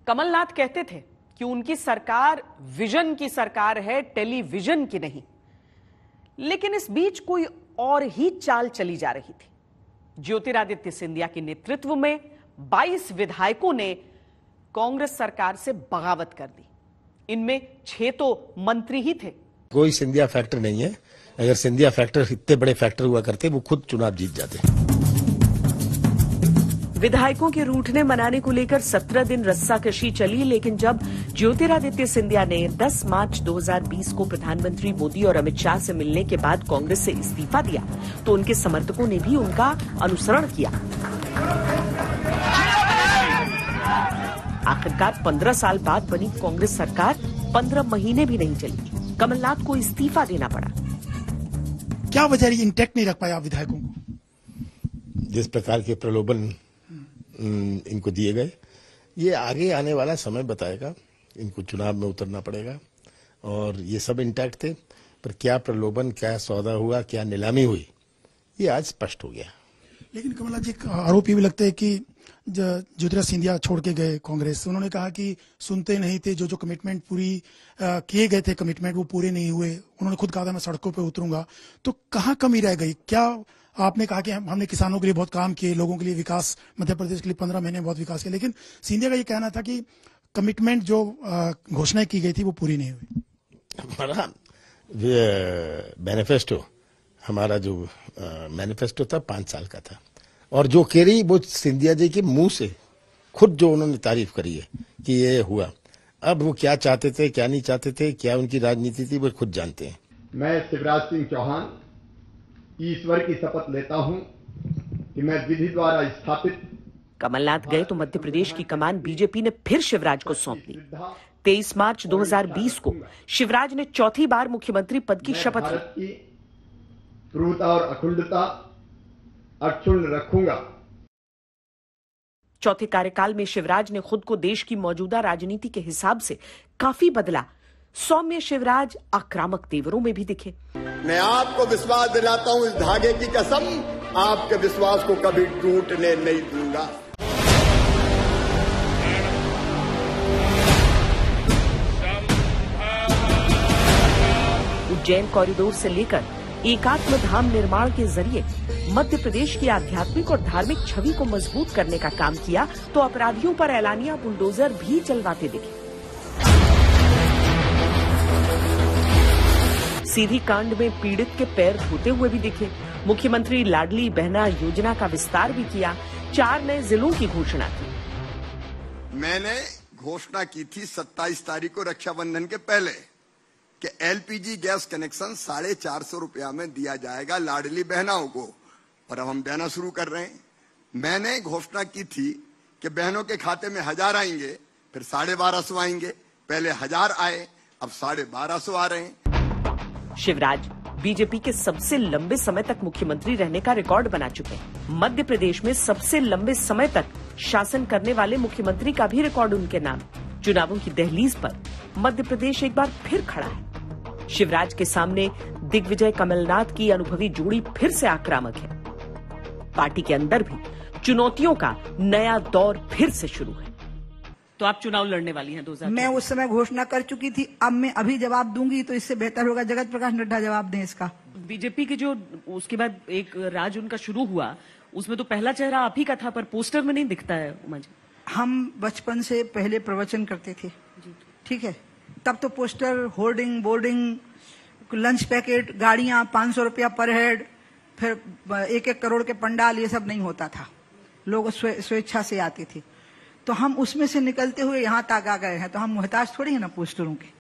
कमलनाथ कहते थे कि उनकी सरकार विजन की सरकार है, टेलीविजन की नहीं। लेकिन इस बीच कोई और ही चाल चली जा रही थी। ज्योतिरादित्य सिंधिया के नेतृत्व में 22 विधायकों ने कांग्रेस सरकार से बगावत कर दी। इनमें 6 तो मंत्री ही थे। कोई सिंधिया फैक्टर नहीं है। अगर सिंधिया फैक्टर इतने बड़े फैक्टर हुआ करते वो खुद चुनाव जीत जाते। विधायकों के रूठने मनाने को लेकर 17 दिन रस्साकशी चली, लेकिन जब ज्योतिरादित्य सिंधिया ने 10 मार्च 2020 को प्रधानमंत्री मोदी और अमित शाह से मिलने के बाद कांग्रेस से इस्तीफा दिया तो उनके समर्थकों ने भी उनका अनुसरण किया। आखिरकार 15 साल बाद बनी कांग्रेस सरकार 15 महीने भी नहीं चली, कमलनाथ को इस्तीफा देना पड़ा। क्या वजह इंटैक्ट नहीं रख पाया विधायकों को? जिस प्रकार के प्रलोभन इनको दिए गए, ये आगे आने वाला समय बताएगा। इनको चुनाव में उतरना पड़ेगा और ये सब इंटैक्ट थे, पर क्या प्रलोभन, क्या सौदा हुआ, क्या नीलामी हुई, ये आज स्पष्ट हो गया। लेकिन कमलनाथ जी आरोप ये भी लगता है कि ज्योतिरादित्य सिंधिया छोड़ के गए कांग्रेस, उन्होंने कहा कि सुनते नहीं थे, जो कमिटमेंट पूरी किए गए थे कमिटमेंट वो पूरे नहीं हुए। उन्होंने खुद कहा था मैं सड़कों पे उतरूंगा। तो कहाँ कमी रह गई? क्या आपने कहा कि हमने किसानों के लिए बहुत काम किए, लोगों के लिए विकास, मध्य प्रदेश के लिए 15 महीने बहुत विकास किया, लेकिन सिंधिया का ये कहना था कि कमिटमेंट जो घोषणा की गई थी वो पूरी नहीं हुई। हमारा मैनिफेस्टो, हमारा जो मैनिफेस्टो था 5 साल का था, और जो कह रही वो सिंधिया जी के मुंह से खुद जो उन्होंने तारीफ करी है कि ये हुआ। अब वो क्या चाहते थे, क्या नहीं चाहते थे, क्या उनकी राजनीति थी, वो खुद जानते हैं। मैं शिवराज सिंह चौहान ईश्वर की शपथ लेता हूं कि मैं विधि द्वारा स्थापित। कमलनाथ गए तो मध्य प्रदेश की कमान बीजेपी ने फिर शिवराज को सौंप दी। 23 मार्च 2020 को शिवराज ने चौथी बार मुख्यमंत्री पद की शपथ ली। प्रभुता और अखंडता अक्षुण्ण रखूंगा। चौथे कार्यकाल में शिवराज ने खुद को देश की मौजूदा राजनीति के हिसाब से काफी बदला। सौम्य शिवराज आक्रामक तेवरों में भी दिखे। मैं आपको विश्वास दिलाता हूं, इस धागे की कसम, आपके विश्वास को कभी टूटने नहीं दूंगा। उज्जैन कॉरिडोर से लेकर एकात्म धाम निर्माण के जरिए मध्य प्रदेश की आध्यात्मिक और धार्मिक छवि को मजबूत करने का काम किया तो अपराधियों पर एलानिया बुलडोजर भी चलवाते दिखे। सीधी कांड में पीड़ित के पैर धोते हुए भी दिखे। मुख्यमंत्री लाडली बहना योजना का विस्तार भी किया। 4 नए जिलों की घोषणा की। मैंने घोषणा की थी 27 तारीख को रक्षाबंधन के पहले कि एलपीजी गैस कनेक्शन 450 रुपया में दिया जाएगा लाडली बहनाओं को, और अब हम देना शुरू कर रहे हैं। मैंने घोषणा की थी कि बहनों के खाते में 1000 आएंगे, फिर 1250 आएंगे। पहले 1000 आए, अब 1250 आ रहे हैं। शिवराज बीजेपी के सबसे लंबे समय तक मुख्यमंत्री रहने का रिकॉर्ड बना चुके हैं। मध्य प्रदेश में सबसे लंबे समय तक शासन करने वाले मुख्यमंत्री का भी रिकॉर्ड उनके नाम। चुनावों की दहलीज पर मध्य प्रदेश एक बार फिर खड़ा है। शिवराज के सामने दिग्विजय कमलनाथ की अनुभवी जोड़ी फिर से आक्रामक है। पार्टी के अंदर भी चुनौतियों का नया दौर फिर से शुरू है। तो आप चुनाव लड़ने वाली हैं 2000? मैं उस समय घोषणा कर चुकी थी। अब मैं अभी जवाब दूंगी तो इससे बेहतर होगा जगत प्रकाश नड्डा जवाब दें इसका। बीजेपी के जो उसके बाद एक राज उनका शुरू हुआ, उसमें तो पहला चेहरा आप ही का था, पर पोस्टर में नहीं दिखता है उमा जी। हम बचपन से पहले प्रवचन करते थे, ठीक है, तब तो poster, hoarding, boarding, lunch packet, गाड़ियां, 500 रुपया पर हेड, फिर 1-1 करोड़ के पंडाल, ये सब नहीं होता था। लोग स्वेच्छा से आते थे। तो हम उसमें से निकलते हुए यहाँ तक आ गए हैं, तो हम मुहताज थोड़ी है ना पोस्टरों के।